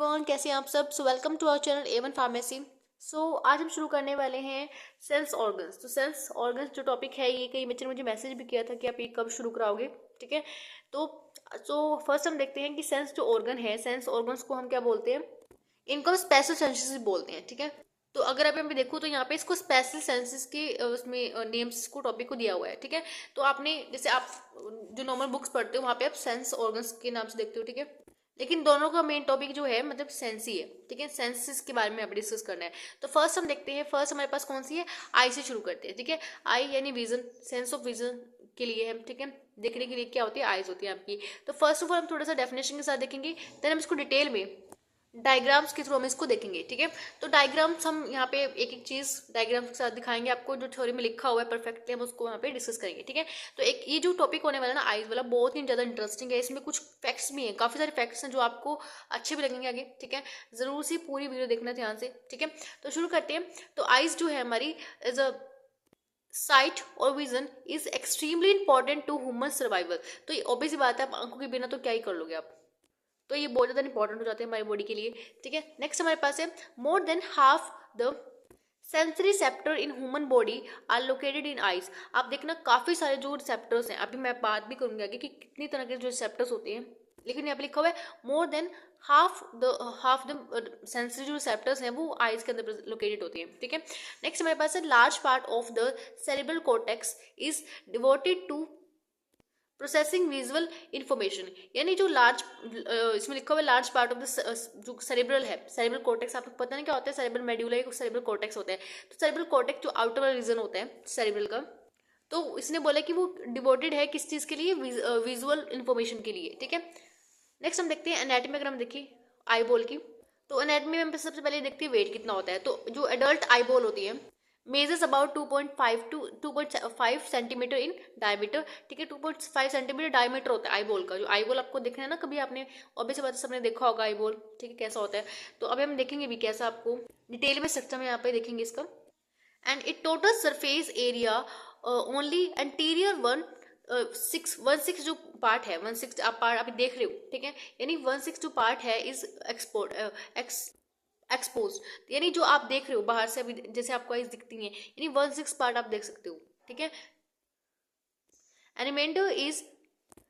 Everyone, कैसे हैं आप सब। So welcome to our channel A1 pharmacy. आज हम शुरू करने वाले हैं सेल्स ऑर्गन्स। तो सेल्स ऑर्गन्स जो टॉपिक है, ये कई बच्चे ने मुझे मैसेज भी किया था कि आप ये कब शुरू कराओगे। ठीक है, तो फर्स्ट हम देखते हैं कि सेंस जो ऑर्गन है, सेंस ऑर्गन्स को हम क्या बोलते हैं, इनको हम स्पेशल सेंसेस बोलते हैं। ठीक है, तो अगर आप यहाँ पे देखो तो यहाँ पे इसको स्पेशल सेंसेस के उसमें नेम्स को टॉपिक को दिया हुआ है। ठीक है, तो आपने जैसे आप जो नॉर्मल बुक्स पढ़ते हो वहाँ पे आप सेंस ऑर्गन्स के नाम से देखते हो। ठीक है, लेकिन दोनों का मेन टॉपिक जो है मतलब सेंस ही है। ठीक है, सेंसेस के बारे में अभी डिस्कस करना है। तो फर्स्ट हम देखते हैं, फर्स्ट हमारे पास कौन सी है, आई से शुरू करते हैं। ठीक है, आई यानी विजन, सेंस ऑफ विजन के लिए है। ठीक है, देखने के लिए क्या होती है, आईज होती है आपकी। तो फर्स्ट ऑफ ऑल हम थोड़ा सा डेफिनेशन के साथ देखेंगे, देन हम इसको डिटेल में डायग्राम्स के थ्रू हम इसको देखेंगे। ठीक है, तो डायग्राम्स हम यहाँ पे एक एक चीज डायग्राम्स के साथ दिखाएंगे आपको, जो थ्योरी में लिखा हुआ है परफेक्टली हम उसको यहाँ पे डिस्कस करेंगे। ठीक है, तो एक ये जो टॉपिक होने वाला है ना आइज वाला, बहुत ही ज्यादा इंटरेस्टिंग है। इसमें कुछ फैक्ट्स भी हैं, काफी सारे फैक्ट्स हैं जो आपको अच्छे भी लगेंगे आगे। ठीक है, जरूर सी पूरी वीडियो देखना ध्यान से। ठीक है, तो शुरू करते हैं। तो आइज जो है हमारी इज अ साइट और vision is extremely important to human survival. तो ये ऑब्वियस बात है, आप आंखों के बिना तो क्या ही कर लोगे आप, तो ये बहुत ज्यादा इंपॉर्टेंट हो जाते हैं हमारी बॉडी के लिए। ठीक है, नेक्स्ट हमारे पास है more than half the sensory receptor in human body are located in eyes. आप देखना काफी सारे जो रिसेप्टर्स हैं, अभी मैं बात भी करूंगी आगे कि कितनी तरह के जो रिसेप्टर्स होते हैं, लेकिन यहाँ पे लिखा हुआ है more than half the sensory जो रिसेप्टर्स हैं वो आइज के अंदर लोकेटेड होती हैं। ठीक है, नेक्स्ट हमारे पास है large part of the cerebral cortex is devoted to processing visual information. यानी जो लार्ज इसमें लिखा हुआ है लार्ज पार्ट ऑफ द जो सेरेब्रल है, सेरेब्रल कॉर्टेक्स, आपको पता नहीं क्या होता है, सेरेब्रल मेड्यूला एक सेरेब्रल कॉर्टेक्स होता है। तो सेरेब्रल कॉर्टेक्स जो आउटर वाला रीजन होता है सेरेब्रल का, तो इसने बोला कि वो डिवोटेड है किस चीज के लिए, विजुअल इंफॉर्मेशन के लिए। ठीक है, नेक्स्ट हम देखते हैं एनाटॉमी। अगर हम देखिए आई बॉल की, तो एनाटॉमी में हम सबसे पहले देखते हैं वेट कितना होता है। तो जो एडल्ट आई बॉल होती है measures about 2.5 to 2.5 centimetre in diameter. ठीक है, 2.5 सेंटीमीटर डायमीटर होता है आई बॉल का। जो आई बॉल आपको देखना है ना कभी, आपने ऑब्वियस बात सबने देखा होगा आई बॉल। ठीक है, कैसा होता है, तो अभी हम देखेंगे भी कैसा, आपको डिटेल में स्ट्रक्चर में यहाँ पे देखेंगे इसका। And it total surface area only anterior 1/6 जो पार्ट है, 1/6 आप पार्ट अभी देख रहे हो। ठीक है, यानी 1/6 जो पार्ट है इज एक्सपोज, यानी जो आप देख रहे हो बाहर से, अभी जैसे आपको आइज दिखती है, यानी 1/6 पार्ट आप देख सकते हो। ठीक है, एनिमेंटर is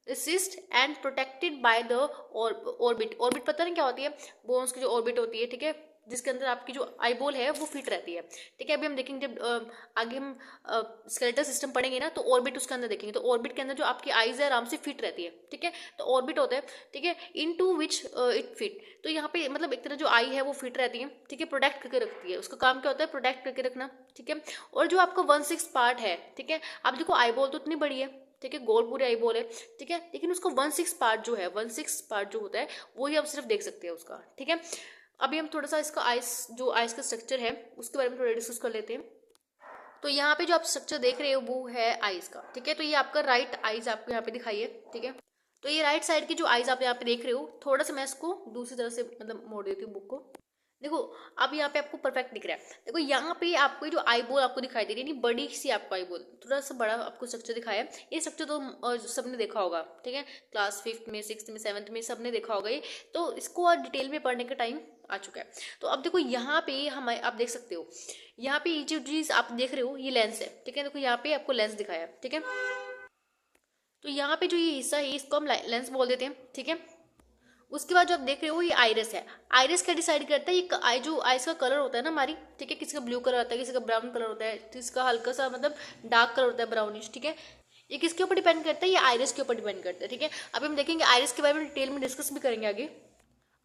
resist and protected by the orbit. Orbit पता नहीं क्या होती है, बोन्स की जो ऑर्बिट होती है। ठीक है, जिसके अंदर आपकी जो आईबॉल है वो फिट रहती है। ठीक है, अभी हम देखेंगे जब आगे हम स्केलेटल सिस्टम पढ़ेंगे ना, तो ऑर्बिट उसके अंदर देखेंगे। तो ऑर्बिट के अंदर जो आपकी आईज है आराम से फिट रहती है। ठीक है, तो ऑर्बिट होता है। ठीक है, इन टू विच इट फिट, तो यहाँ पे मतलब एक तरह जो आई है वो फिट रहती है। ठीक है, प्रोटेक्ट करके रखती है, उसका काम क्या होता है, प्रोटेक्ट करके रखना। ठीक है, और जो आपका 1/6 पार्ट है, ठीक है, आप देखो आईबॉल तो इतनी बड़ी है, ठीक है, गोल पूरी आई बॉल है। ठीक है, लेकिन उसको 1/6 पार्ट जो है, 1/6 पार्ट जो होता है वो ही आप सिर्फ देख सकते हैं उसका। ठीक है, अभी हम थोड़ा सा इसका आइस जो आइस का स्ट्रक्चर है उसके बारे में थोड़ा डिस्कस कर लेते हैं। तो यहाँ पे जो आप स्ट्रक्चर देख रहे हो वो है आइस का। ठीक है, तो ये आपका राइट आइज आपको यहाँ पे दिखाई है। ठीक है, तो ये राइट साइड की जो आइज आप यहाँ पे देख रहे हो, थोड़ा सा मैं इसको दूसरी तरह से मतलब मोड़ देती हूँ बुक को। देखो अब यहाँ पे आपको परफेक्ट दिख रहा है। देखो यहाँ पे आपको जो आई बॉल आपको दिखाई दे रही है, बड़ी सी आपको आई बॉल, थोड़ा सा बड़ा आपको स्ट्रक्चर दिखाया है। ये स्ट्रक्चर तो सबने देखा होगा। ठीक है, क्लास 5th में, 6th में, 7th में सबने देखा होगा ये, तो इसको और डिटेल में पढ़ने का टाइम आ चुका है। तो अब देखो यहाँ पे हम आप देख सकते हो, यहाँ पे ये जो चीज आप देख रहे हो ये लेंस है। ठीक है, देखो यहाँ पे आपको लेंस दिखाया है। ठीक है, तो यहाँ पे जो ये हिस्सा है इसको हम लेंस बोल देते हैं। ठीक है, उसके बाद जो आप देख रहे हो ये आइरिस है। आइरिस क्या डिसाइड करता है, ये जो आइस का कलर होता है ना हमारी, ठीक है, किसी का ब्लू कलर होता है, किसी का ब्राउन कलर होता है, किसी का हल्का सा मतलब डार्क कलर होता है, ब्राउनिश। ठीक है, ये किसके ऊपर डिपेंड करता है, ये आइरिस के ऊपर डिपेंड करता है। ठीक है, अभी हम देखेंगे आइरिस के बारे में डिटेल में डिस्कस भी करेंगे आगे।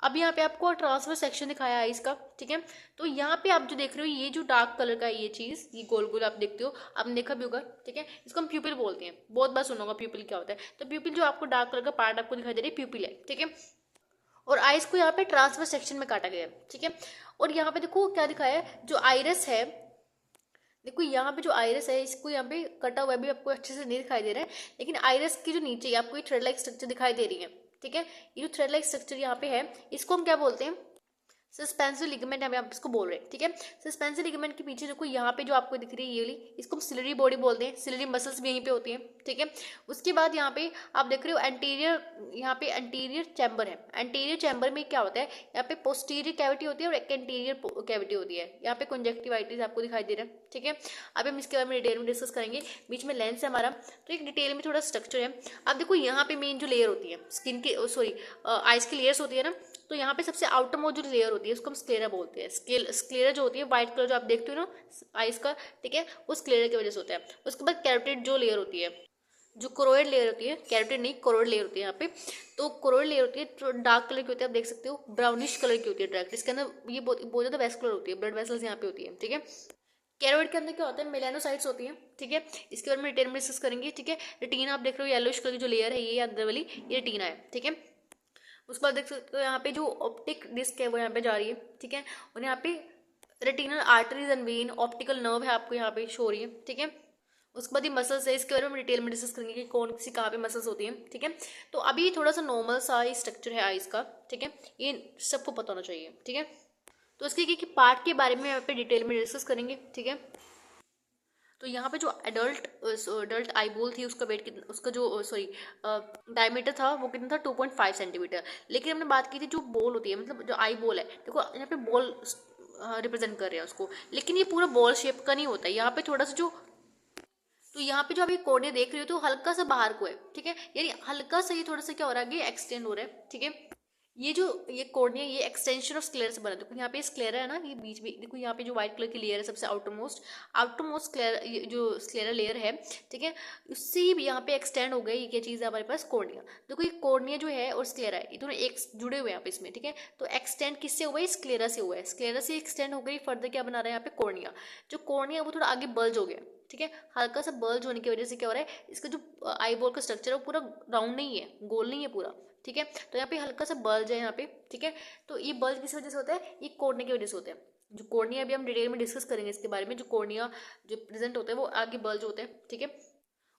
अब यहाँ पे आपको ट्रांसफर सेक्शन दिखाया है आइस का। ठीक है, तो यहाँ पे आप जो देख रहे हो ये जो डार्क कलर का ये चीज, ये गोल गोल आप देखते हो, आपने देखा भी होगा। ठीक है, इसको हम प्यूपिल बोलते हैं, बहुत बार सुना होगा प्यूपिल क्या होता है। तो प्यूपिल जो आपको डार्क कलर का पार्ट आपको दिखाई दे रही है प्यूपिल है। ठीक है, और आइस को यहाँ पे ट्रांसफर सेक्शन में काटा गया है। ठीक है, और यहाँ पे देखो क्या दिखाया है, जो आइरिस है, देखो यहाँ पे जो आइरिस है इसको यहाँ पे कटा हुआ भी आपको अच्छे से नहीं दिखाई दे रहा है, लेकिन आइरिस की जो नीचे आपको ये थ्रेड लाइक स्ट्रक्चर दिखाई दे रही है। ठीक है, ये जो थ्रेड लाइक स्ट्रक्चर यहाँ पे है इसको हम क्या बोलते हैं, सस्पेंसिव लिगामेंट हम यहाँ इसको बोल रहे हैं, ठीक है। सस्पेंसिव लिगामेंट के पीछे देखो यहाँ पे जो आपको दिख रही है ये वाली, इसको हम सिलरी बॉडी बोलते हैं, सिलरी मसल्स भी यहीं पे होती हैं, ठीक है। उसके बाद यहाँ पे आप देख रहे हो एंटीरियर, यहाँ पे एंटीरियर चैम्बर है। एंटीरियर चैम्बर में क्या होता है, यहाँ पे पोस्टीरियर कैविटी होती है और एक एंटीरियर कैविटी होती है। यहाँ पे कंजक्टिवाइटिस आपको दिखाई दे रहा है, ठीक है। अब हम इसके बारे में डिटेल में डिस्कस करेंगे। बीच में लेंस है हमारा, तो एक डिटेल में थोड़ा स्ट्रक्चर है। अब देखो यहाँ पे मेन जो लेयर होती है स्किन की, सॉरी आइज की लेयर्स होती है ना, तो यहाँ पे सबसे आउटर मोस्ट जो लेयर होती है उसको हम स्क्लेरा बोलते हैं। स्क्लेरा जो होती है व्हाइट कलर जो आप देखते हो ना आइस का, ठीक है, वो स्क्लेरा की वजह से होता है। उसके बाद कैरोटिड जो लेयर होती है, जो कोरोइड लेयर होती है, कैरोटिड नहीं कोरोइड लेयर होती है यहाँ पे, तो कोरोइड लेयर होती है तो डार्क कलर की होती है, आप देख सकते हो ब्राउनिश कलर की होती है डायरेक्ट। इसके अंदर ये बहुत ज़्यादा वेस्कुलर होती है, ब्लड वेसल्स यहाँ पे होती है, ठीक है। कैरोइड के अंदर क्या होता है, मेलानोसाइट्स होती हैं, ठीक है। इसके बारे में डिटेल में डिस्कस करेंगे, ठीक है। रेटिना आप देख रहे हो येलोइश कलर की जो लेयर है ये अंदर वाली, ये रेटिना है, ठीक है। उसके बाद देख सकते हो यहाँ पे जो ऑप्टिक डिस्क है वो यहाँ पे जा रही है, ठीक है। और यहाँ पे retinal arteries and when, optical nerve है आपको यहाँ पे शो हो रही है, ठीक है। उसके बाद ये मसल्स है, इसके बारे में डिटेल में डिस्कस करेंगे कि कौन सी कहाँ पे मसल्स होती हैं, ठीक है। तो अभी थोड़ा सा नॉर्मल सा स्ट्रक्चर है आइज का, ठीक है, ये सबको पता होना चाहिए, ठीक है। तो इसके पार्ट के बारे में यहाँ पे डिटेल में डिस्कस करेंगे, ठीक है। तो यहाँ पे जो अडल्ट आई बॉल थी उसका वेट कितना, उसका जो सॉरी डायमीटर था वो कितना था 2.5 सेंटीमीटर। लेकिन हमने बात की थी जो बॉल होती है, मतलब जो आई बॉल है, देखो यहाँ पे बॉल रिप्रेजेंट कर रहे हैं उसको, लेकिन ये पूरा बॉल शेप का नहीं होता है। यहाँ पे थोड़ा सा जो, तो यहाँ पे जो अभी कोने देख रहे हो तो हल्का सा बाहर को है, ठीक है, यानी हल्का सा ये थोड़ा सा क्या हो रहा है, ये एक्सटेंड हो रहा है, ठीक है। ये कॉर्निया ये एक्सटेंशन ऑफ स्क्लेरा से बना है। देखो यहाँ पे स्क्लेरा है ना, ये बीच में देखो यहाँ पे जो व्हाइट कलर की लेयर है सबसे आउटर मोस्ट स्क्लेरा, जो स्क्लेरा लेयर है, ठीक है, उससे ही यहाँ पे एक्सटेंड हो गई। ये क्या चीज़ है हमारे पास, कॉर्निया। देखो ये कॉर्निया जो है और स्क्लेरा है ये दोनों एक जुड़े हुए हैं यहाँ पे इसमें, ठीक है। तो एक्सटेंड किससे हुआ है, स्क्लेरा से हुआ है, स्क्लेरा से एक्सटेंड हो गई, फर्दर क्या बना रहा है यहाँ पे कॉर्निया। जो कॉर्निया वो थोड़ा आगे बल्ज हो गया, ठीक है। हल्का सा बल्ज होने की वजह से क्या हो रहा है, इसका जो आई बॉल का स्ट्रक्चर है वो पूरा राउंड नहीं है, गोल नहीं है पूरा, ठीक है। तो यहाँ पे हल्का सा बल्ज है यहाँ पे, ठीक है। तो ये बल्ज किस वजह से होता है, ये कोर्निया की वजह से होता है। जो कोर्निया अभी हम डिटेल में डिस्कस करेंगे इसके बारे में, जो कोर्निया जो प्रेजेंट होता है वो आगे बल्ज होते हैं, ठीक है।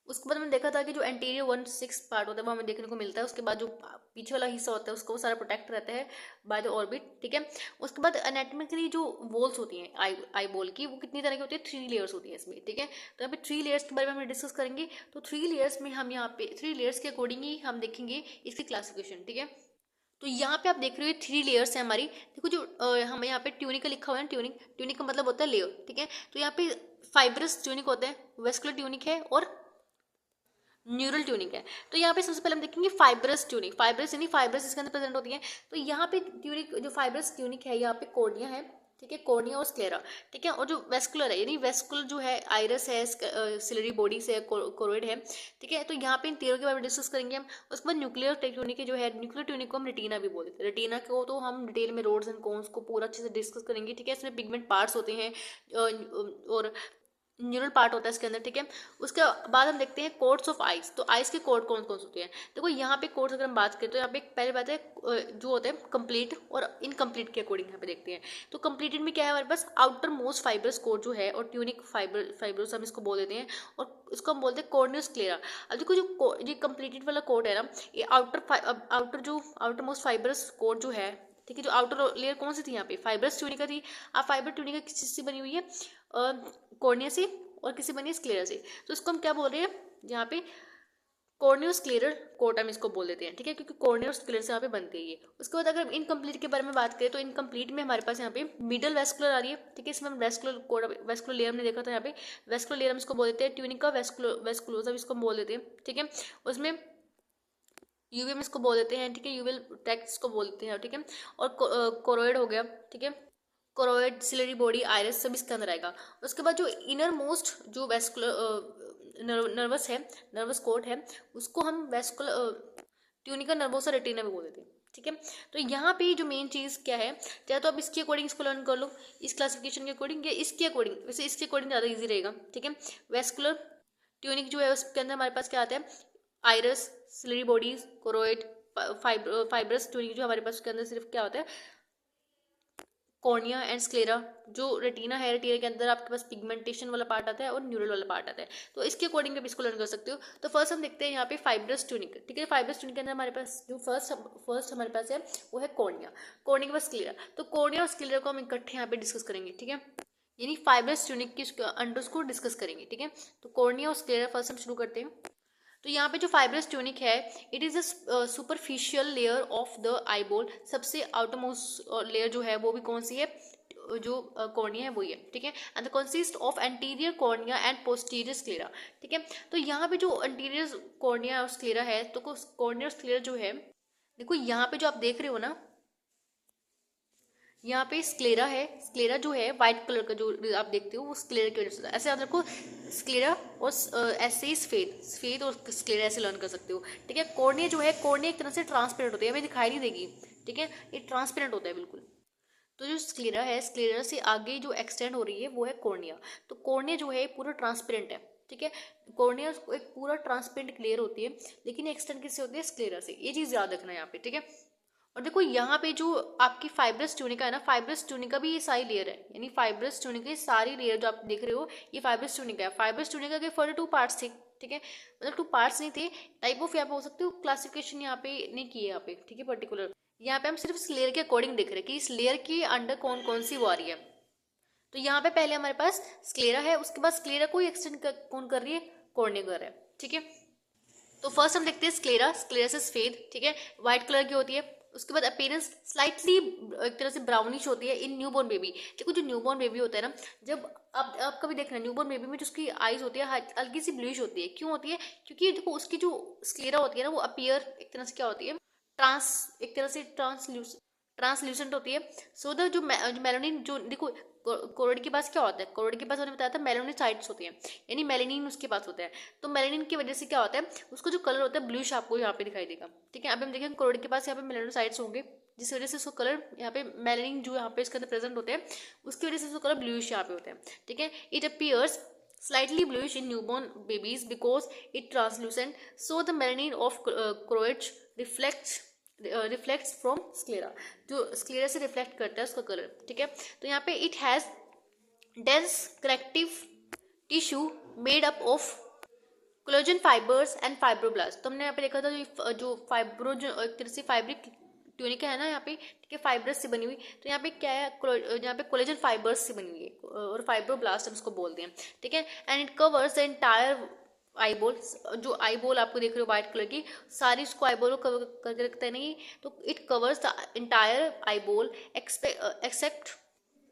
उसके बाद मैंने देखा था कि जो एंटीरियर 1/6 पार्ट होता है वो हमें देखने को मिलता है। उसके बाद जो पीछे वाला हिस्सा होता है उसको वो सारा प्रोटेक्ट रहता है बाय द ऑर्बिट, ठीक है। उसके बाद एनाटॉमिकली जो वॉल्स होती हैं आई बॉल की, वो कितनी तरह की होती है, 3 लेयर्स होती है इसमें, ठीक है। तो यहाँ पे 3 लेयर्स के बारे में हम डिस्कस करेंगे। तो 3 लेयर्स में हम यहाँ पे 3 लेयर्स के अकॉर्डिंग ही हम देखेंगे इसकी क्लासिफिकेशन, ठीक है। तो यहाँ पे आप देख रहे हो 3 लेयर्स है हमारी। देखो जो हमें यहाँ पे ट्यूनिक का लिखा हुआ है, ट्यूनिक का मतलब होता है लेयर, ठीक है। तो यहाँ पे फाइब्रस ट्यूनिक होता है, वेस्कुलर ट्यूनिक है और न्यूरल ट्यूनिक है। तो यहाँ पे सबसे पहले हम देखेंगे फाइब्रस ट्यूनिक, फाइब्रस यानी फाइब्रस इसके अंदर प्रेजेंट होती है। तो यहाँ पे ट्यूनिक जो फाइब्रस ट्यूनिक है यहाँ पे कॉर्निया है, ठीक है, कॉर्निया और स्क्लेरा, ठीक है। और जो वेस्कुलर है यानी वेस्कुलर जो है आइरस है, सिलरी बॉडी से कोरोइड है, ठीक है। तो यहाँ पे इन तीनों के बारे में डिस्कस करेंगे हम। उसके बाद न्यूक्लियर ट्यूनिक जो है, न्यूक्लियर ट्यूनिक को हम रेटिना भी बोलते हैं। रेटिना को तो हम डिटेल में रोड्स एंड कोन्स को पूरा अच्छे से डिस्कस करेंगे, ठीक है। इसमें पिगमेंट पार्ट्स होते हैं और न्यूरल पार्ट होता है इसके अंदर, ठीक है। उसके बाद हम देखते हैं कोड्स ऑफ आइज। तो आइज के कोड कौन कौन से होते हैं, देखो यहाँ पे कोड्स अगर हम बात करें तो यहाँ पे पहले बात है जो होते हैं कंप्लीट और इनकम्प्लीट के अकॉर्डिंग यहाँ पे देखते हैं। तो कंप्लीटेड में क्या है हमारे पास, आउटर मोस्ट फाइब्रस कोड जो है और ट्यूनिक फाइब्रस हम इसको बोल देते हैं, और इसको हम बोलते हैं कॉर्नियस क्लेरा। अब देखो जो ये कंप्लीटेड वाला कोड है ना, ये आउटर मोस्ट फाइब्रस कोड जो है, ठीक है। जो आउटर लेयर कौन सी थी यहाँ पे, फाइब्रस ट्यूनिका थी। अब फाइबर ट्यूनिका किस चीज से बनी हुई है, कॉर्निया से, और किसी बनी है स्क्लेरा से। तो इसको हम क्या बोल रहे हैं यहाँ पे, कॉर्नियोस्क्लेरल कोट हम इसको बोल देते हैं, ठीक है, क्योंकि कॉर्नियोस्क्लेर से यहाँ पे बनती है ये। उसके बाद अगर इनकम्प्लीट के बारे में बात करें तो इनकम्प्लीट में हमारे पास यहाँ पे मिडल वेस्कुलर आ रही है, ठीक है। इसमें हम वेस्कुलर लेयर हमने देखा था, यहाँ पे वेस्कुलर लेयर हम इसको बोल देते हैं। ट्यूनिका वेस्कुलोसा इसको बोल देते हैं, ठीक है। उसमें यूवीएम इसको बोल देते हैं, ठीक है, यूवेल टेक्स को बोल देते हैं, ठीक है। और कोरोइड हो गया, ठीक है, कोरोइड, सिलरी बॉडी, आइरिस सब इसके अंदर आएगा। उसके बाद जो इनर मोस्ट जो वेस्कुलर नर्वस कोट है, उसको हम वेस्कुलर ट्यूनिका नर्वोसा रेटिना भी बोल देते हैं, ठीक है। तो यहाँ पे जो मेन चीज़ क्या है, चाहे तो आप इसके अकॉर्डिंग इसको लर्न कर लो, इस क्लासिफिकेशन के अकॉर्डिंग या इसके अकॉर्डिंग, वैसे इसके अकॉर्डिंग ज़्यादा ईजी रहेगा, ठीक है। वेस्कुलर ट्यूनिक जो है उसके अंदर हमारे पास क्या आता है, iris, ciliary bodies, choroid, fibrous tunic जो हमारे पास उसके अंदर सिर्फ क्या होता है, कॉर्निया एंड स्क्लेरा। जो रेटिना है, रेटिना के अंदर आपके पास पिगमेंटेशन वाला पार्ट आता है और न्यूरल वाला पार्ट आता है, तो इसके अकॉर्डिंग आप इसको लर्न कर सकते हो। तो फर्स्ट हम देखते हैं यहाँ पे फाइब्रस ट्यूनिक, ठीक है। फाइब्रस ट्यूनिक के अंदर हमारे पास जो फर्स्ट हमारे पास है वो है कॉर्निया, कॉर्निया के बाद स्क्लेरा। तो कॉर्निया और स्क्लेरा को हम इकट्ठे यहाँ पे डिस्कस करेंगे, ठीक है, यानी फाइब्रस ट्यूनिक के अंडर को डिस्कस करेंगे, ठीक है। तो कॉर्निया और स्क्लेरा फर्स्ट हम शुरू करते हैं। तो यहाँ पे जो फाइब्रस ट्यूनिक है, it is a superficial layer of the eyeball. सबसे आउटरमोस्ट लेयर जो है वो भी कौन सी है, जो कॉर्निया है वही है, ठीक है। And the consist of anterior cornea and posterior sclera, ठीक है। तो यहाँ पे जो एंटीरियर कॉर्निया और स्क्लेरा है, तो कॉर्निया और स्क्लेरा जो है, देखो यहाँ पे जो आप देख रहे हो ना, यहाँ पे स्क्लेरा है, स्क्लेरा जो है व्हाइट कलर का जो आप देखते हो वो स्क्लेरा की वजह से, ऐसे याद रखो स्क्लेरा और ऐसे ही सफेद सफेद और स्क्लेरा ऐसे लर्न कर सकते हो, ठीक है। कॉर्निया जो है, कॉर्निया एक तरह से ट्रांसपेरेंट होती है, हमें दिखाई नहीं देगी, ठीक है, ये ट्रांसपेरेंट होता है बिल्कुल। तो जो स्क्लेरा है, स्क्लेरा से आगे जो एक्सटेंड हो रही है वो है कॉर्निया। तो कॉर्निया जो है पूरा ट्रांसपेरेंट है, ठीक है। कॉर्निया एक पूरा ट्रांसपेरेंट लेयर होती है, लेकिन एक्सटेंड किससे होती है, स्क्लेरा से। ये चीज़ याद रखना है यहाँ पे, ठीक है। और देखो यहाँ पे जो आपकी फाइब्रस ट्यूनिका है ना, फाइब्रस ट्यूनिका भी ये सारी लेयर है, यानी फाइब्रस ट्यूनिका सारी लेयर जो आप देख रहे हो ये फाइब्रस ट्यूनिका है। फाइब्रस ट्यूनिका के फर्दर 2 पार्ट्स थे, ठीक है, मतलब 2 पार्ट्स नहीं थे, टाइप ऑफ यहाँ पे हो सकते हो, क्लासिफिकेशन यहाँ पे नहीं की है यहाँ पे, ठीक है, पर्टिकुलर। यहाँ पे हम सिर्फ इस लेयर के अकॉर्डिंग देख रहे हैं कि इस लेयर के अंडर कौन कौन सी वो आ रही है। तो यहाँ पे पहले हमारे पास स्क्लेरा है, उसके बाद स्क्लेरा को एक्सटेंड कौन कर रही है, कॉर्निया कर रहा है, ठीक है। तो फर्स्ट हम देखते हैं स्क्लेरा, स्क्लेरा से सफेद, ठीक है, व्हाइट कलर की होती है। उसके बाद अपीयरेंस स्लाइटली एक तरह से ब्राउनिश होती है इन न्यूबॉर्न बेबी। देखो जो न्यूबॉर्न बेबी होता है ना, जब आप कभी देखना न्यूबॉर्न बेबी में जो उसकी आईज होती है हल्की सी ब्लूइश होती है। क्यों होती है, क्योंकि देखो उसकी जो स्क्लेरा होती है ना वो अपीयर एक तरह से क्या होती है, एक तरह से ट्रांसल्यूसेंट होती है। सो द जो मेलानिन जो देखो कोरोइड के पास क्या होता है, कोरोइड के पास मैंने बताया था मेलानोसाइट्स होती हैं, यानी मेलेनिन उसके पास होता है। तो मेलेनिन की वजह से क्या होता है, उसका जो कलर होता है ब्लूइश आपको यहाँ पे दिखाई देगा, ठीक है। अभी हम देखेंगे कोरोइड के पास यहाँ पे मेलानोसाइट्स होंगे, जिस वजह से उसका कलर यहाँ पे मेलेनिन जो यहाँ पे इसके अंदर प्रेजेंट होते हैं उसकी वजह से उसका कलर ब्लूइश यहाँ पे होता है, ठीक है। It appears slightly bluish in newborn babies because it translucent, so the melanin of choroids reflects from sclera, जो स्क्लेरा से रिफ्लेक्ट करता है उसका कलर, ठीक है। तो यहाँ पे it has dense connective tissue made up of collagen fibres and fibroblast. तो हमने यहाँ पे देखा था जो फाइब्रो जो एक तरह से फाइब्रिक ट्यूनिका है ना यहाँ पे, ठीक है, फाइब्रस से बनी हुई। तो यहाँ पे क्या है, यहाँ पे कोलेजन फाइबर्स से बनी हुई है और फाइब्रोब्लास्ट हम उसको बोलते हैं, ठीक है। And it covers the entire eyeball, जो आईबॉल आपको देख रहे हो व्हाइट कलर की, सारी उसको आईबॉल को कवर करके रखता है नहीं, तो it covers the entire eyeball except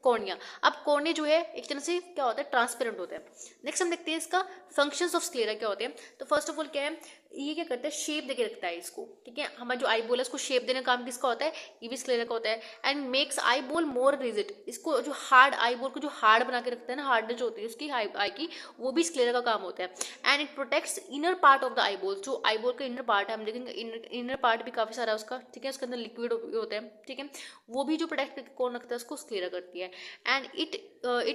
cornea. अब कॉर्निया जो है एक तरह से क्या होता है, ट्रांसपेरेंट होता है। नेक्स्ट हम देखते हैं इसका फंक्शंस ऑफ स्क्लेरा क्या होते हैं। तो फर्स्ट ऑफ ऑल क्या है, ये क्या करता है, शेप देके रखता है इसको, ठीक है। हमारा जो आईबॉल है उसको शेप देने का काम किसका होता है, ये भी स्क्लेरा का होता है। And makes eyeball more rigid, इसको जो हार्ड आईबॉल को जो हार्ड बना के रखता है ना, हार्डनेस जो होती है उसकी आई की, वो भी स्क्लेरा का काम होता है। And it protects inner part of the eyeball, जो आईबॉल का इनर पार्ट है, हम देखेंगे इनर पार्ट भी काफी सारा उसका, ठीक है, उसके अंदर लिक्विड होता है, ठीक है, वो भी जो प्रोटेक्ट कौन रखता है उसको स्क्लेरा करती है। And it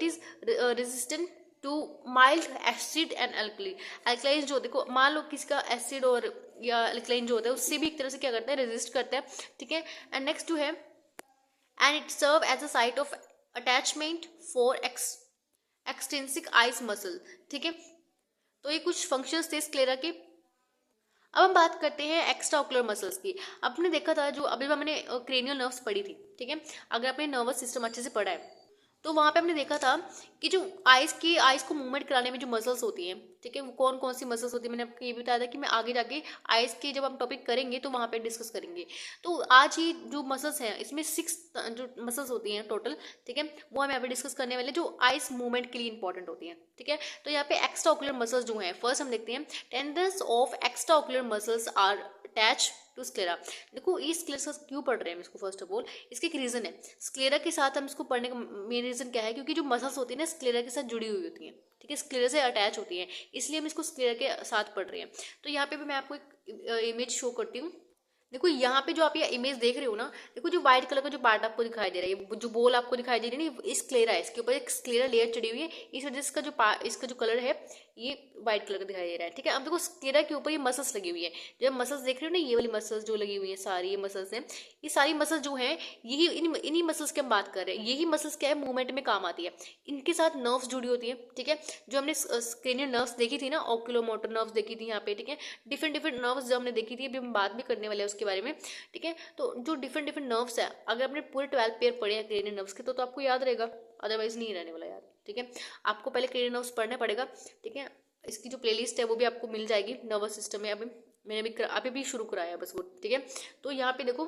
is resistant to mild acid and alkali, alkaline जो देखो मान लो किसका एसिड और या एल्कलाइन जो होता है उससे भी एक तरह से क्या करता है, रेजिस्ट करता है, ठीक है। एंड नेक्स्ट जो है, and it serve as a site of attachment for extrinsic eyes muscle, ठीक है। तो ये कुछ फंक्शंस थे स्क्लेरा के। अब हम बात करते हैं एक्स्ट्रा ऑकुलर मसल्स की। आपने देखा था जो अभी हमने क्रेनियल नर्व्स पढ़ी थी, ठीक है, अगर आपने नर्वस सिस्टम अच्छे से पढ़ा है तो वहाँ पे हमने देखा था कि जो आइस को मूवमेंट कराने में जो मसल्स होती हैं, ठीक है, वो कौन कौन सी मसल्स होती है, मैंने आपको ये भी बताया था कि मैं आगे जाके आइस के जब हम टॉपिक करेंगे तो वहाँ पे डिस्कस करेंगे। तो आज ही जो मसल्स हैं इसमें 6 जो मसल्स होती हैं टोटल, ठीक है, वो हम यहाँ पे डिस्कस करने वाले जो आइस मूवमेंट के लिए इंपॉर्टेंट होती हैं, ठीक है। तो यहाँ पे एक्स्ट्रा ऑकुलर मसल्स जो हैं, फर्स्ट हम देखते हैं tendons of extra ocular muscles are attach to sclera. देखो ये स्क्लेरा क्यों पढ़ रहे हैं हम इसको, फर्स्ट ऑफ ऑल इसके एक रीजन है। स्क्लेरा के साथ हम इसको पढ़ने का मेन रीजन क्या है, क्योंकि जो मसल्स होती है ना स्क्लेरा के साथ जुड़ी हुई होती हैं, ठीक है, स्क्लेरा से अटैच होती हैं, इसलिए हम इसको स्क्लेरा के साथ पढ़ रहे हैं। तो यहाँ पे भी मैं आपको एक इमेज शो करती हूँ। देखो यहाँ पे जो आप ये इमेज देख रहे हो ना, देखो जो व्हाइट कलर का जो पार्ट आपको दिखाई दे रहा है, जो बॉल आपको दिखाई दे रही है ना, स्क्लेरा है, इसके ऊपर एक स्क्लेरा लेयर चढ़ी हुई है, इस वजह से इसका जो कलर है ये व्हाइट कलर का दिखाई दे रहा है, ठीक है। अब देखो स्क्लेरा के ऊपर ये मसल्स लगी हुई है, जब मसल्स देख रहे हो ना, ये वाली मसल्स जो लगी हुई है सारी ये मसल्स हैं, ये सारी मसल्स जो हैं यही इन्हीं मसल्स की हम बात कर रहे हैं। यही मसल्स क्या है, मूवमेंट में काम आती है। इनके साथ नर्व्स जुड़ी होती है, ठीक है। जो हमने क्रेनियल नर्व्स देखी थी ना, ओक्यूलोमोटर नर्व्स देखी थी यहाँ पे, ठीक है। डिफरेंट डिफरेंट नर्व्स जो हमने देखी थी, अभी हम बात भी करने वाले हैं उसके बारे में, ठीक है। तो जो डिफरेंट डिफरेंट नर्व्स है, अगर आपने पूरे 12 पेयर पढ़े हैं क्रेनियल नर्व्स के, तो आपको याद रहेगा, अदरवाइज नहीं रहने वाला याद, ठीक है। आपको पहले क्रेनियल नर्व्स पढ़ना पड़ेगा, ठीक है। इसकी जो प्लेलिस्ट है वो भी आपको मिल जाएगी नर्वस सिस्टम में, अभी मैंने अभी शुरू कराया बस वो, ठीक है। तो यहाँ पे देखो,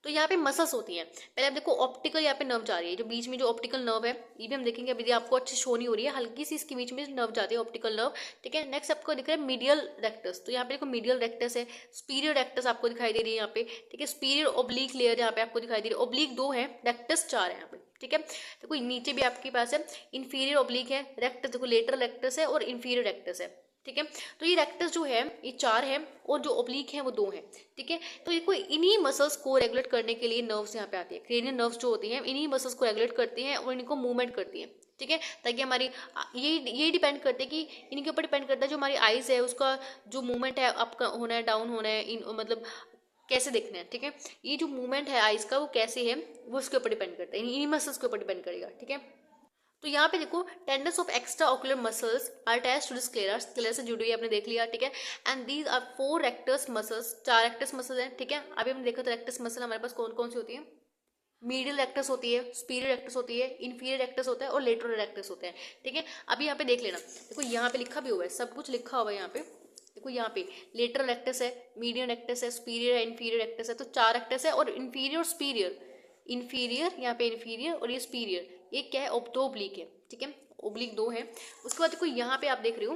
तो यहाँ पे मसल्स होती हैं। पहले आप देखो ऑप्टिकल यहाँ पे नर्व जा रही है, जो बीच में जो ऑप्टिकल नर्व है, ये भी हम देखेंगे, अभी आपको अच्छी शो नहीं हो रही है, हल्की सी इसके बीच में नर्व जाती है, ऑप्टिकल नर्व, ठीक है। नेक्स्ट आपको दिख रहा है मीडियल रेक्टस, तो यहाँ पे देखो मीडियल रेक्टस है, स्पीरियर रेक्टस आपको दिखाई दे रही है यहाँ पे, ठीक है। स्पीरियर ओब्लिक लेयर यहाँ पे आपको दिखाई दे रही है, ओब्लिक 2 है, रेक्टस 4 है यहाँ पे, ठीक है। देखो नीचे भी आपके पास है इंफीरियर ओब्लिक है, रेक्टस देखो लेटरल रेक्टस है और इंफीरियर रेक्टस है, ठीक है। तो ये रेक्टस जो है ये 4 है और जो ओब्लिक है वो 2 है, ठीक है। तो ये कोई इन्हीं मसल्स को रेगुलेट करने के लिए नर्व्स यहाँ पे आती है, क्रेनियल नर्व्स जो होती हैं इन्हीं मसल्स को रेगुलेट करती हैं और इनको मूवमेंट करती हैं, ठीक है। ताकि हमारी ये डिपेंड करते हैं कि इनके ऊपर डिपेंड करता है जो हमारी आइज है उसका जो मूवमेंट है, अप होना है, डाउन होना है, मतलब कैसे देखना है, ठीक है। ये जो मूवमेंट है आइज का वो कैसे है वो उसके ऊपर डिपेंड करता है, इन्हीं मसल्स के ऊपर डिपेंड करेगा, ठीक है। तो यहाँ पे देखो tendons of extra ocular muscles are attached to the sclera, sclera से जुड़ी हुई आपने देख लिया, ठीक है। And these are 4 rectus muscles, 4 rectus muscles हैं, ठीक है। अभी हमने देखा था रेक्टस मसल हमारे पास कौन कौन सी होती है, मीडियल रेक्टस होती है, सुपीरियर रेक्टस होती है, इंफीरियर रेक्टस होता है और लेटरल रेक्टस होता है, ठीक है। अभी यहाँ पे देख लेना, देखो यहाँ पे लिखा भी हुआ है, सब कुछ लिखा हुआ है यहाँ पे, देखो यहाँ पे लेटरल रेक्टस है, मीडियम रेक्टस है, सुपीरियर है, इंफीरियर रेक्टस है, तो 4 रेक्टस है और इंफीरियर और सुपीरियर, इंफीरियर यहाँ पे इंफीरियर और ये सुपीरियर, ये क्या है, 2 ओब्लिक है, ठीक है, ओब्लिक 2 है। उसके बाद देखो यहाँ पे आप देख रहे हो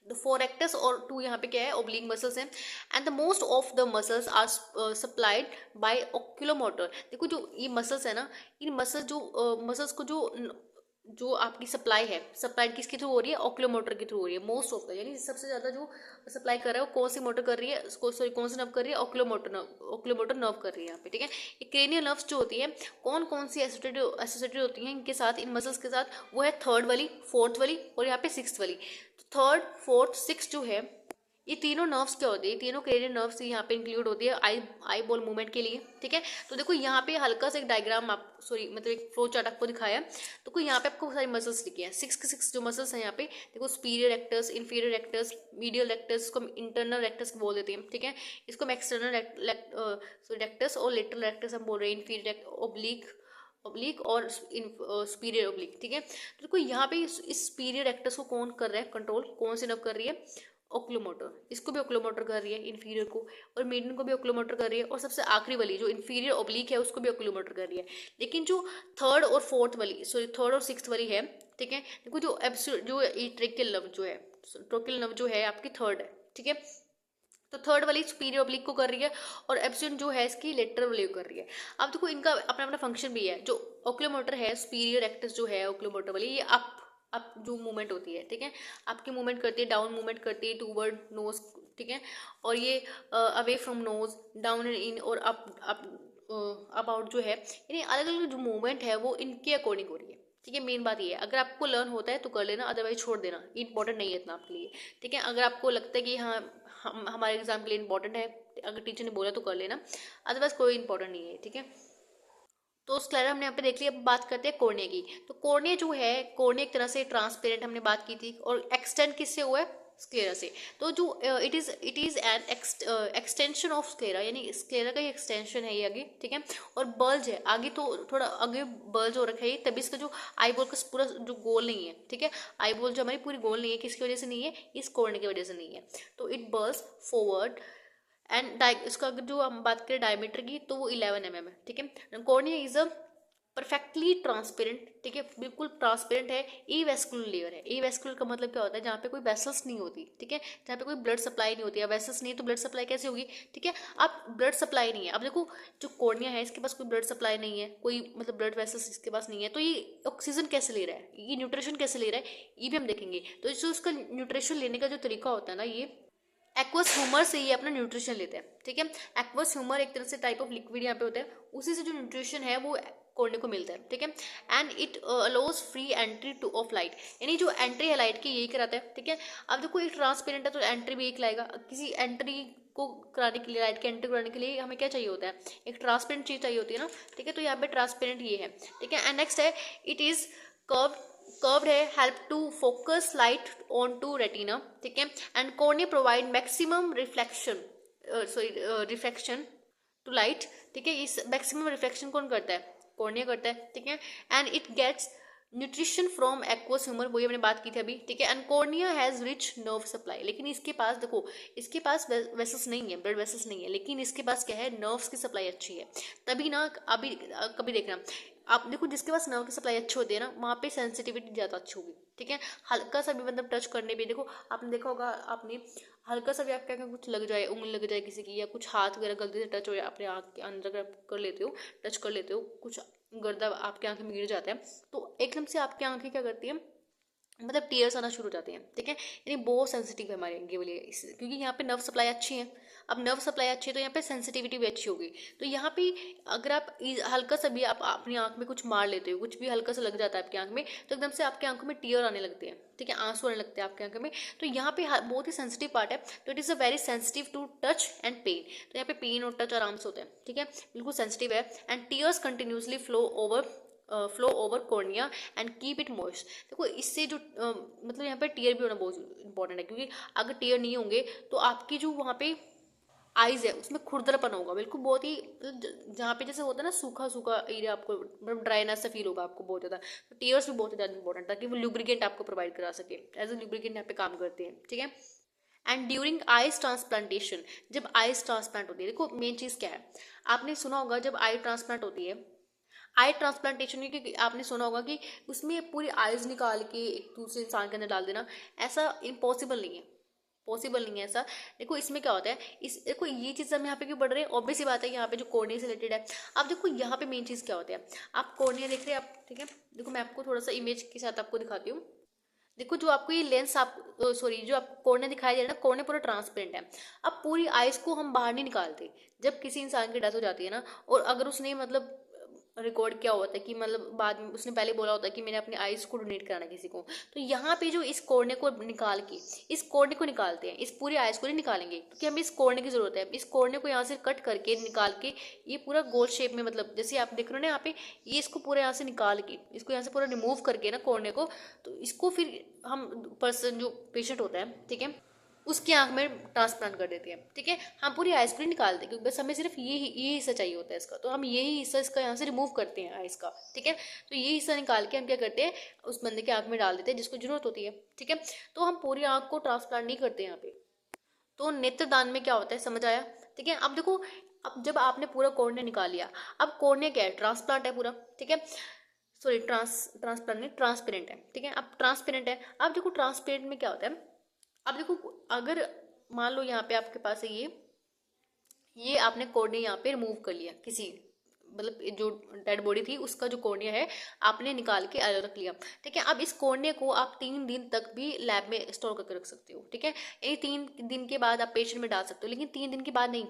द 4 रेक्टस और 2 यहाँ पे क्या है, ओब्लिक मसल्स हैं। And the most of the muscles are supplied by oculomotor. देखो जो ये मसल्स है ना, इन मसल्स जो मसल्स को जो आपकी सप्लाई है, सप्लाई किसके थ्रू हो रही है, ओक्यूलोमोटर के थ्रू हो रही है, मोस्ट ऑफ द, यानी सबसे ज्यादा जो सप्लाई कर रहा है वो कौन सी मोटर कर रही है, सॉरी कौन सी नर्व कर रही है, ओक्यूलोमोटर नर्व कर रही है यहाँ पे, ठीक है। ये क्रेनियल नर्व्स जो होती है कौन कौन सी एसोसिएटेड होती हैं इनके साथ, इन मसल्स के साथ, वो है 3rd वाली, 4th वाली और यहाँ पे 6th वाली। तो 3rd 4th 6th जो है ये तीनों नर्व्स क्या होती है, तीनों क्रेनियल नर्व्स यहाँ पे इंक्लूड होती है आई बॉल मूवमेंट के लिए, ठीक है। तो देखो यहाँ पे हल्का सा एक डायग्राम आप मतलब एक फ्लो चार्ट आपको दिखाया, तो कोई यहाँ पे आपको सारी मसल्स लिखे हैं, 6 के 6 जो मसल्स हैं यहाँ पे, देखो superior rectus, inferior rectus, medial rectus, इसको हम इंटरनल रेक्टस बोल देते हैं, ठीक है। इसको हम एक्सटर्नल रेक्टस और लेटरल रेक्टस हम बोल रहे हैं, इंफीरियर ओब्लिक और सुपीरियर ओब्लिक, ठीक है। तो देखो यहाँ पे इस सुपीरियर रेक्टस को कौन कर रहा है कंट्रोल, कौन सी नर्व कर रही है, ओक्यूलोमोटर, इसको भी ओक्यूलोमोटर कर रही है इंफीरियर को, और मीडियन को भी ओक्यूलोमोटर कर रही है, और सबसे आखिरी वाली जो इंफीरियर ओब्लिक है उसको भी ओक्यूलोमोटर कर रही है। लेकिन जो 3rd और 4th वाली, सॉरी 3rd और 6th वाली है, ठीक है, देखो जो ट्रेकियल नर्व जो है, ट्रोकियल नर्व जो है आपकी 3rd है, ठीक है। तो 3rd वाली सुपीरियर ओब्लिक को कर रही है और एब्सियन जो है इसकी लेटरल वाली को कर रही है। अब देखो इनका अपना अपना फंक्शन भी है, जो ओक्यूलोमोटर है, सुपीरियर रेक्टस जो है ओक्यूलोमोटर वाली, ये अप जो मूवमेंट होती है, ठीक है, आपकी मूवमेंट करती है, डाउन मूवमेंट करती है टूवर्ड नोज, ठीक है, और ये away from knows, down and in, और अप आउट जो है, यानी अलग अलग जो मूवमेंट है वो इनके अकॉर्डिंग हो रही है, ठीक है। मेन बात ये है, अगर आपको लर्न होता है तो कर लेना, अदरवाइज छोड़ देना, इंपॉर्टेंट नहीं है इतना आपके लिए, ठीक है। अगर आपको लगता है कि हाँ हमारे एग्जाम के लिए इंपॉर्टेंट है, अगर टीचर ने बोला तो कर लेना, अदरवाइज कोई इंपॉर्टेंट नहीं है, ठीक है। तो स्क्लेरा हमने यहाँ पे देख लिया। अब बात करते हैं कॉर्निया की। तो कॉर्निया जो है, कॉर्निया एक तरह से ट्रांसपेरेंट हमने बात की थी, और एक्सटेंड किससे हुआ है, स्क्लेरा से। तो जो it is an extension of sclera, यानी स्क्लेरा का ही एक्सटेंशन है ये आगे, ठीक है। और बल्ज है आगे, तो थोड़ा आगे बल्ज हो रखा है ये, तभी इसका जो आई बॉल का पूरा जो गोल नहीं है, ठीक है, आई बॉल जो हमारी पूरी गोल नहीं है, किसकी वजह से नहीं है, इस कॉर्निया की वजह से नहीं है। तो इट बल्ज फॉरवर्ड एंड इसका अगर जो हम बात करें डायमीटर की, तो वो 11 mm है, ठीक है। Cornea is a perfectly transparent, ठीक है, बिल्कुल ट्रांसपेरेंट है, एवेस्कुलर लेयर है। एवेस्कुलर का मतलब क्या होता है, जहाँ पे कोई वेसल्स नहीं होती, ठीक है, जहाँ पे कोई ब्लड सप्लाई नहीं होती है, वेसल्स नहीं तो ब्लड सप्लाई कैसे होगी, ठीक है। अब ब्लड सप्लाई नहीं है, अब देखो जो कॉर्निया है इसके पास कोई ब्लड सप्लाई नहीं है, कोई मतलब ब्लड वेसल्स इसके पास नहीं है, तो ये ऑक्सीजन कैसे ले रहा है, ये न्यूट्रिशन कैसे ले रहा है, ये भी हम देखेंगे। तो जो उसका न्यूट्रिशन लेने का जो तरीका होता है ना, ये एक्वस ह्यूमर से ये अपना न्यूट्रिशन लेते हैं, ठीक है। एक्वस ह्यूमर एक तरह से टाइप ऑफ लिक्विड यहाँ पे होता है, उसी से जो न्यूट्रिशन है वो कोर्निया को मिलता है, ठीक है। And it allows free entry two of light, यानी जो एंट्री है लाइट की यही कराता है, ठीक है। अब देखो एक ट्रांसपेरेंट है तो एंट्री भी एक लाएगा, किसी एंट्री को कराने के लिए, लाइट की एंट्री कराने के लिए हमें क्या चाहिए होता है, एक ट्रांसपेरेंट चीज चाहिए होती है ना, ठीक है। तो यहाँ पे ट्रांसपेरेंट ये है, ठीक है। एंड नेक्स्ट है इट इज कर्व्ड है, help to focus light on to retina, ठीक है। And cornea provide maximum reflection reflection to light, ठीक है। इस मैक्सिमम रिफ्लेक्शन कौन करता है, कॉर्निया करता है, ठीक है। And it gets nutrition from aqueous humour, वही हमने बात की थी अभी, ठीक है। And cornea has rich nerve supply, लेकिन इसके पास देखो, इसके पास वेसल्स नहीं है, ब्लड वेसल्स नहीं है, लेकिन इसके पास क्या है, नर्व्स की सप्लाई अच्छी है, तभी ना। अभी कभी देखना आप देखो, जिसके पास नर्व की सप्लाई अच्छी होती है ना, वहाँ पे सेंसिटिविटी ज़्यादा अच्छी होगी, ठीक है। हल्का सा भी मतलब टच करने पे, देखो आपने देखा होगा, आपने हल्का सा भी आपका कुछ लग जाए, उंगली लग जाए किसी की, या कुछ हाथ वगैरह गलती से टच हो जाए अपने आँख के अंदर, अगर कर लेते हो, टच कर लेते हो, कुछ गर्दा आपके आंखें में गिर जाता है, तो एकदम से आपकी आंखें क्या करती है, मतलब टीयर्स आना शुरू हो जाते हैं, ठीक है। यानी बहुत सेंसिटिव है हमारे आंखें वाली, क्योंकि यहाँ पे नर्व सप्लाई अच्छी है। अब नर्व सप्लाई अच्छी है तो यहाँ पे सेंसिटिविटी भी अच्छी होगी। तो यहाँ पे अगर आप हल्का सा भी आप अपनी आंख में कुछ मार लेते हो, कुछ भी हल्का सा लग जाता है आपकी आंख में, तो एकदम से आपकी आंखों में टीयर आने लगते हैं, ठीक है, आंसू आने लगते हैं आपकी आंखों में। तो यहाँ पे बहुत ही सेंसिटिव पार्ट है, तो it is a very sensitive to touch and pain. तो यहाँ पे पेन और टच आराम से होते हैं, ठीक है, बिल्कुल सेंसिटिव है। And tears continuously flow over cornea and keep it moist. देखो इससे जो मतलब यहाँ पे टीयर भी होना बहुत इंपॉर्टेंट है, क्योंकि अगर टीयर नहीं होंगे तो आपकी जो वहाँ पे आइज है उसमें खुरदरापन होगा, बिल्कुल बहुत ही जहाँ पे जैसे होता है ना सूखा सूखा एरिया, आपको मतलब ड्राइनेस सा फील होगा आपको बहुत ज़्यादा। तो टीयर्स भी बहुत ज़्यादा इंपॉर्टेंट, ताकि वो लुब्रिकेंट आपको प्रोवाइड करा सके, एज ए लुब्रिकेंट यहाँ पे काम करते हैं, ठीक है। एंड ड्यूरिंग आइज ट्रांसप्लांटेशन, जब आइज ट्रांसप्लांट होती है, देखो मेन चीज़ क्या है, आपने सुना होगा जब आई ट्रांसप्लांट होती है, आई ट्रांसप्लांटेशन की आपने सुना होगा कि उसमें पूरी आइज निकाल के एक दूसरे इंसान के अंदर डाल देना, ऐसा इम्पॉसिबल नहीं है, पॉसिबल नहीं है ऐसा। देखो इसमें क्या होता है, इस देखो ये चीज़ हम यहाँ पे क्यों पढ़ रहे हैं, ऑब्वियस सी बात है, यहाँ पे जो कॉर्निया से रिलेटेड है। अब देखो यहाँ पे मेन चीज़ क्या होता है, आप कॉर्निया देख रहे हैं आप, ठीक है। देखो मैं आपको थोड़ा सा इमेज के साथ आपको दिखाती हूँ। देखो जो आपको ये लेंस आप सॉरी जो आपको कॉर्निया दिखाई दे रहा है ना, कॉर्निया पूरा ट्रांसपेरेंट है। अब पूरी आइज को हम बाहर नहीं निकालते, जब किसी इंसान की डेथ हो जाती है ना, और अगर उसने मतलब रिकॉर्ड किया होता है कि मतलब बाद में उसने पहले बोला होता है कि मैंने अपनी आइज को डोनेट कराना किसी को, तो यहाँ पे जो इस कोर्ने को निकाल के, इस कोर्ने को निकालते हैं, इस पूरी आइज को नहीं निकालेंगे, क्योंकि हमें इस कोर्ने की जरूरत है। इस कोर्ने को यहाँ से कट करके निकाल के ये पूरा गोल शेप में, मतलब जैसे आप देख रहे हो ना यहाँ पे, ये इसको पूरा यहाँ से निकाल के, इसको यहाँ से पूरा रिमूव करके ना कोर्ने को, तो इसको फिर हम पर्सन जो पेशेंट होता है, ठीक है, उसकी आंख में ट्रांसप्लांट कर देते हैं, ठीक है। हम पूरी आइस को निकाल दें, क्योंकि बस हमें सिर्फ ये हिस्सा चाहिए होता है इसका, तो हम यही हिस्सा इसका यहाँ से रिमूव करते हैं आइस का, ठीक है। तो ये हिस्सा निकाल के हम क्या करते हैं, उस बंदे की आंख में डाल देते हैं जिसको जरूरत होती है, ठीक है। तो हम पूरी आंख को ट्रांसप्लांट नहीं करते यहाँ पे। तो नेत्रदान में क्या होता है, समझ आया, ठीक है। अब देखो, अब जब आपने पूरा कॉर्निया निकाल लिया, अब कॉर्निया क्या है, ट्रांसप्लांट है पूरा, ठीक है, सॉरी ट्रांसप्लांट नहीं, ट्रांसपेरेंट है, ठीक है। अब ट्रांसपेरेंट है, अब देखो ट्रांसपेरेंट में क्या होता है, अब देखो अगर मान लो यहाँ पे आपके पास है ये आपने कॉर्निया यहाँ पे रिमूव कर लिया, किसी मतलब जो डेड बॉडी थी उसका जो कॉर्निया है आपने निकाल के अलग रख लिया, ठीक है। अब इस कॉर्निया को आप 3 दिन तक भी लैब में स्टोर करके रख सकते हो, ठीक है। ये 3 दिन के बाद आप पेशेंट में डाल सकते हो, लेकिन 3 दिन के बाद नहीं,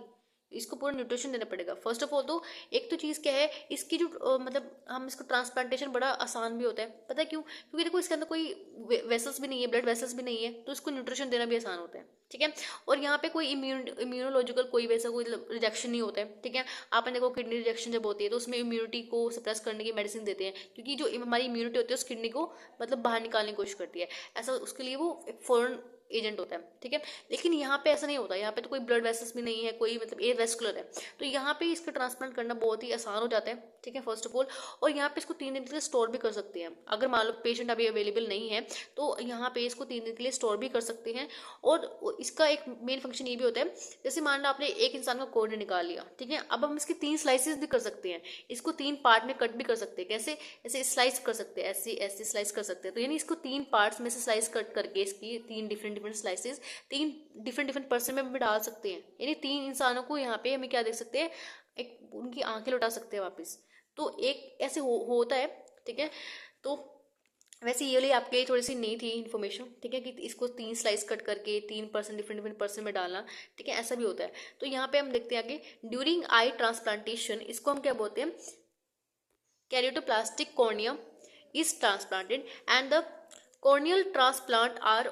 इसको पूरा न्यूट्रिशन देना पड़ेगा। फर्स्ट ऑफ ऑल तो एक तो चीज़ क्या है, इसकी जो मतलब हम इसको ट्रांसप्लांटेशन बड़ा आसान भी होता है, पता है क्यों, क्योंकि देखो इसके अंदर कोई वेसल्स भी नहीं है, ब्लड वेसल्स भी नहीं है, तो इसको न्यूट्रिशन देना भी आसान होता है, ठीक है। और यहाँ पे कोई इम्यूनोलॉजिकल कोई वैसा कोई रिजेक्शन नहीं होता है, ठीक है। आपने देखो किडनी रिजेक्शन जब होती है तो उसमें इम्यूनिटी को सप्रेस करने की मेडिसिन देते हैं, क्योंकि जो हमारी इम्यूनिटी होती है उस किडनी को मतलब बाहर निकालने की कोशिश करती है, ऐसा उसके लिए वो एक फॉरेन एजेंट होता है, ठीक है। लेकिन यहाँ पे ऐसा नहीं होता, यहाँ पे तो कोई ब्लड वेसल्स भी नहीं है, कोई मतलब एयर वेस्कुलर है, तो यहाँ पे इसका ट्रांसप्लांट करना बहुत ही आसान हो जाता है, ठीक है, फर्स्ट ऑफ ऑल। और यहाँ पे इसको 3 दिन के लिए स्टोर भी कर सकते हैं, अगर मान लो पेशेंट अभी अवेलेबल नहीं है तो यहाँ पे इसको 3 दिन के लिए स्टोर भी कर सकते हैं। और इसका एक मेन फंक्शन ये भी होता है, जैसे मान लो आपने एक इंसान का कॉर्निया निकाल लिया, ठीक है, अब हम इसकी 3 स्लाइसेस भी कर सकते हैं, इसको 3 पार्ट में कट भी कर सकते हैं, कैसे, ऐसे स्लाइस कर सकते हैं, ऐसे ऐसे स्लाइस कर सकते हैं। तो यानी इसको 3 पार्ट्स में से स्लाइस कट करके इसकी 3 डिफरेंट स्लाइसेस 3 डिफरेंट पर्सन में भी डाल सकते हैं, यानी 3 इंसानों को यहाँ पे हमें क्या देख सकते हैं, एक उनकी आंखें लौटा सकते हैं वापस। तो एक ऐसे होता है, ठीक है। तो वैसे ये वाली आपके लिए थोड़ी सी नई थी इन्फॉर्मेशन, ठीक है, कि इसको 3 स्लाइस कट करके 3 डिफरेंट पर्सन में डालना, ठीक है, ऐसा भी होता है। तो यहाँ पे हम देखते हैं आगे, ड्यूरिंग आई ट्रांसप्लांटेशन, इसको हम क्या बोलते हैं, keratoplastic cornea is transplanted, and the corneal transplant are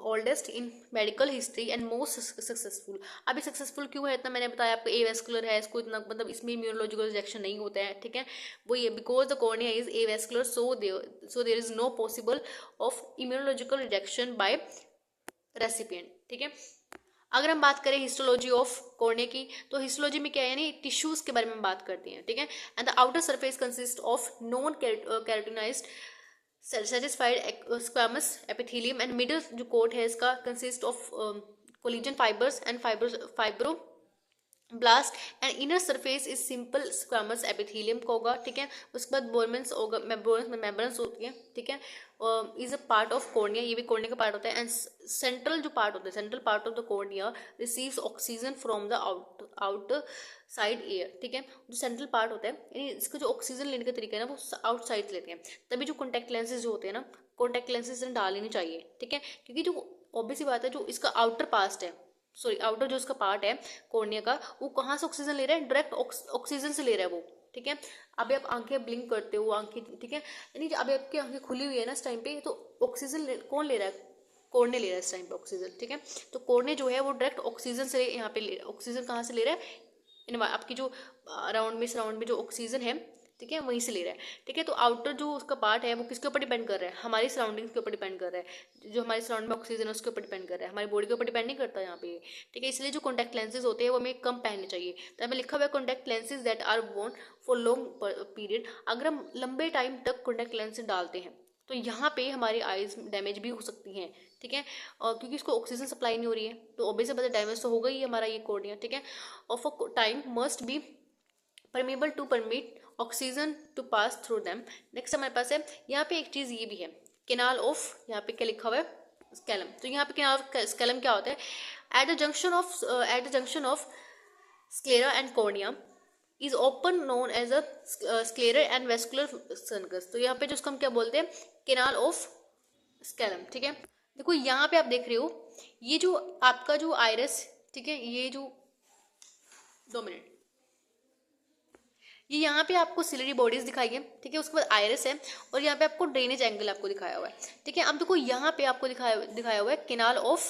oldest in medical history and most successful. अभी सक्सेसफुल क्यों है इतना मैंने बताया आपको, एवेस्कुलर है, इसको इतना मतलब इसमें इम्यूनोलॉजिकल रिजेक्शन नहीं होता है, ठीक है, वो ये because the cornea is avascular, so there is no possible of immunological rejection by recipient, ठीक है। अगर हम बात करें हिस्टोलॉजी ऑफ कॉर्निया की, तो हिस्टोलॉजी में क्या है, यानी टिश्यूज के बारे में बात करते हैं, ठीक है। And the outer surface consist of non keratinised stratified squamous epithelium, and middle जो कोट है इसका consist of collagen fibres and fibroblast, and inner surface is simple squamous epithelium का होगा, ठीक है। उसके बाद बोरमेंस होगा, मेम्ब्रेन्स होती है, ठीक है, is a part of cornea, ये भी कॉर्निया का पार्ट होता है। एंड सेंट्रल जो पार्ट होता है, central part of the cornea receives oxygen from the outside air, ठीक है। जो सेंट्रल पार्ट होता है, यानी इसका जो ऑक्सीजन लेने का तरीका है ना, वो आउटसाइड लेते हैं। तभी जो कॉन्टैक्ट लेंसेज जो होते हैं ना, कॉन्टैक्ट लेंसेज डालनी नहीं चाहिए, ठीक है, क्योंकि जो ऑब्वियस बात है, जो इसका आउटर पास्ट है, सॉरी आउटर जो इसका पार्ट है कॉर्निया का, वो कहाँ से ऑक्सीजन ले रहा है, डायरेक्ट ऑक्सीजन से ले रहा है वो, ठीक है। अभी आप आंखें ब्लिंक करते हो, आंखें, ठीक है, यानी अभी आपकी आंखें खुली हुई है ना इस टाइम पे, तो ऑक्सीजन कौन ले रहा है, कॉर्निया ले रहा है इस टाइम पे ऑक्सीजन, ठीक है। तो कॉर्निया जो है वो डायरेक्ट ऑक्सीजन से यहाँ पे ऑक्सीजन कहाँ से ले रहा है, आपकी जो सराउंड में जो ऑक्सीजन है, ठीक है, वहीं से ले रहा है, ठीक है। तो आउटर जो उसका पार्ट है वो किसके ऊपर डिपेंड कर रहा है, हमारी सराउंडिंग्स के ऊपर डिपेंड कर रहा है, जो हमारी सराउंड में ऑक्सीजन है उसके ऊपर डिपेंड कर रहा है, हमारी बॉडी के ऊपर डिपेंड नहीं करता यहाँ पे, ठीक है। इसलिए जो कॉन्टैक्ट लेंसेज होते हैं वो हमें कम पहनने चाहिए। तो हमें लिखा हुआ है contact lenses that are worn for long period. अगर हम लंबे टाइम तक कॉन्टैक्ट लेंस डालते हैं तो यहाँ पे हमारी आईज डैमेज भी हो सकती हैं, ठीक है, और क्योंकि इसको ऑक्सीजन सप्लाई नहीं हो रही है, तो ऑब्वियसली बता डैमेज तो होगा ही हमारा ये कॉर्निया, ठीक है। और for time must be permeable to permit oxygen to pass through them. नेक्स्ट हमारे पास है, यहाँ पे एक चीज ये भी है, केनाल ऑफ, यहाँ पे क्या लिखा हुआ है, स्कैलम। तो यहाँ पे केनाल ऑफ स्कैलम क्या होता है, at the junction of sclera and cornea is open known as a scleral and vascular sulcus. तो यहाँ पे जो उसको हम क्या बोलते हैं, केनाल ऑफ स्कैलम, ठीक है। देखो यहाँ पे आप देख रहे हो, ये जो आपका जो आइरिस, ठीक है, ये जो 2 मिनट, ये यहाँ पे आपको सिलरी बॉडीज दिखाई है, ठीक है, उसके बाद आइरिस है, और यहाँ पे आपको ड्रेनेज एंगल आपको दिखाया हुआ है, ठीक है। अब देखो यहाँ पे आपको दिखाया हुआ है केनाल ऑफ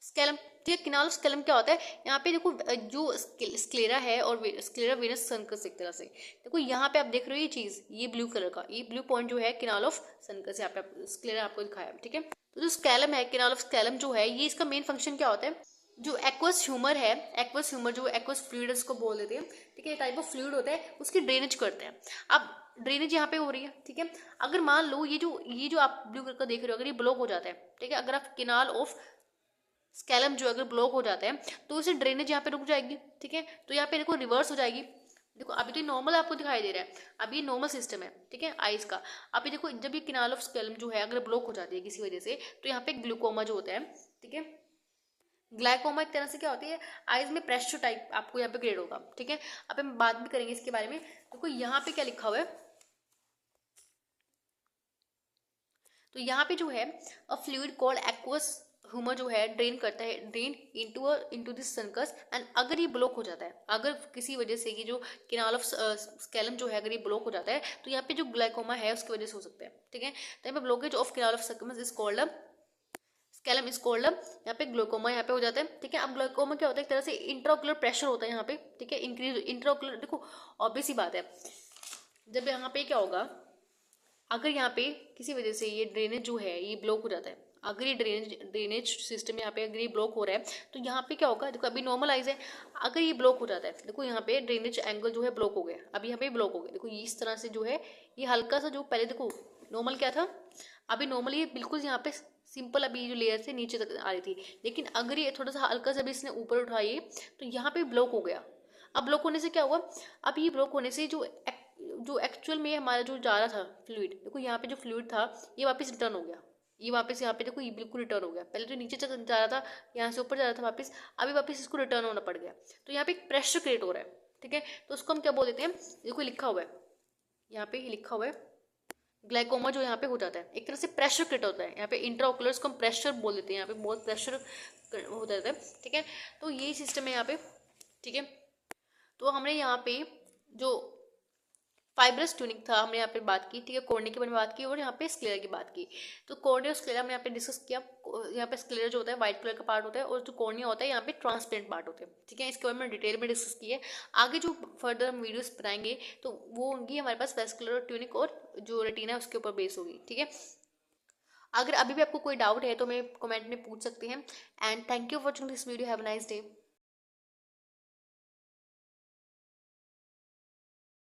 स्कैलम, ठीक है। केनाल ऑफ स्कैलम क्या होता है, यहाँ पे देखो जो स्क्लेरा है और स्क्लेरा वेनस सनकस, एक तरह से देखो यहाँ पे आप देख रहे हो ये चीज, ये ब्लू कलर का ये ब्लू पॉइंट जो है केनाल ऑफ सनकस, यहाँ पे स्क्लेरा आपको दिखाया है, ठीक है। तो जो स्कैलम है, केनाल ऑफ स्कैलम जो है, ये इसका मेन फंक्शन क्या होता है, जो एक्वस ह्यूमर है, एक्वस ह्यूमर जो एक्वस फ्लूइड इसको बोल देते हैं, ठीक है, टाइप ऑफ फ्लूइड होता है, उसकी ड्रेनेज करते हैं। अब ड्रेनेज यहाँ पे हो रही है, ठीक है। अगर मान लो ये जो आप ब्लू कलर का देख रहे हो, अगर ये ब्लॉक हो जाता है, ठीक है, अगर आप केनाल ऑफ स्कैलम जो अगर ब्लॉक हो जाता है तो इसे ड्रेनेज यहाँ पे रुक जाएगी, ठीक है। तो यहाँ पे देखो रिवर्स हो जाएगी, देखो अभी तो नॉर्मल आपको दिखाई दे रहा है, अभी नॉर्मल सिस्टम है, ठीक है, आइज का। अभी देखो जब ये केनाल ऑफ स्कैलम जो है अगर ब्लॉक हो जाती है किसी वजह से, तो यहाँ पे ग्लूकोमा जो होता है, ठीक है, ग्लाइकोमा एक तरह से क्या होती है, आइज में प्रेशर टाइप आपको यहाँ पे क्रिएट होगा, ठीक है। अब हम बात भी करेंगे इसके बारे में। देखो यहाँ पे क्या लिखा हुआ है, तो यहाँ पे जो है अ फ्लूइड कॉल्ड एक्वस ह्यूमर जो है ड्रेन करता है, ड्रेन इनटू दिस सनकस, एंड अगर ये ब्लॉक हो जाता है, अगर किसी वजह से ये जो केनाल ऑफ स्कैलम जो है अगर ये ब्लॉक हो जाता है, तो यहाँ पे जो ग्लाइकोमा है उसकी वजह से हो सकता है, ठीक है। तो यहाँ पे ब्लॉकेज ऑफ केनाल ऑफ सर्कमस is called Schlemm is called, यहाँ पे ग्लूकोमा यहाँ पे हो जाता है, ठीक है। अब ग्लूकोमा क्या होता है, एक तरह से इंट्राओकुलर प्रेशर होता है यहाँ पे, ठीक है, इंक्रीज इंट्राओकुलर। देखो ऑब्वियस ही बात है, जब यहाँ पे क्या होगा, अगर यहाँ पे किसी वजह से ये ड्रेनेज जो है ये ब्लॉक हो जाता है, अगर ये ड्रेनेज सिस्टम यहाँ पे अगर ये ब्लॉक हो रहा है, तो यहाँ पे क्या होगा, देखो अभी नॉर्मल आइज है, अगर ये ब्लॉक हो जाता है, देखो यहाँ पे ड्रेनेज एंगल जो है ब्लॉक हो गया, अभी यहाँ पे ब्लॉक हो गया, देखो इस तरह से जो है ये हल्का सा, जो पहले देखो नॉर्मल क्या था, अभी नॉर्मल ये बिल्कुल यहाँ पे सिंपल अभी जो लेयर से नीचे तक आ रही थी, लेकिन अगर ये थोड़ा सा हल्का सा भी इसने ऊपर उठाई तो यहाँ पे ब्लॉक हो गया। अब ब्लॉक होने से क्या हुआ, अब ये ब्लॉक होने से जो एक्चुअल में हमारा जो जा रहा था फ्लूइड, देखो यहाँ पे जो फ्लूइड था ये वापस रिटर्न हो गया, ये वापस यहाँ पे देखो ये बिल्कुल रिटर्न हो गया, पहले जो नीचे तक जा रहा था यहाँ से ऊपर जा रहा था वापस, अभी वापस इसको रिटर्न होना पड़ गया, तो यहाँ पे एक प्रेशर क्रिएट हो रहा है, ठीक है। तो उसको हम क्या बोल देते हैं, देखो लिखा हुआ है यहाँ पे, लिखा हुआ है ग्लाइकोमा जो यहाँ पे हो जाता है, एक तरह से प्रेशर क्रिएट होता है यहाँ पे, इंट्राओकुलर्स को हम प्रेशर बोल देते हैं, यहाँ पे बहुत प्रेशर हो जाता है, ठीक है। तो यही सिस्टम है यहाँ पे, ठीक है। तो हमने यहाँ पे जो फाइब्रस ट्यूनिक था, हमने यहाँ पे बात की, ठीक है, कॉर्निया की मैंने बात की और यहाँ पे स्क्लेरा की बात की। तो कॉर्निया और स्क्लेरा हमने यहाँ पे डिस्कस किया। यहाँ पे स्क्लेरा जो होता है व्हाइट कलर का पार्ट होता है और जो कॉर्निया होता है यहाँ पे ट्रांसपेरेंट पार्ट होते हैं, ठीक है। इसके बारे में डिटेल में डिस्कस की है। आगे जो फर्दर हम वीडियोस बनाएंगे तो वो होंगी हमारे पास वेस्कुलर ट्यूनिक और जो रेटिना है उसके ऊपर बेस होगी, ठीक है। अगर अभी भी आपको कोई डाउट है तो मैं कमेंट में पूछ सकते हैं। And thank you for watching this video, have a nice day.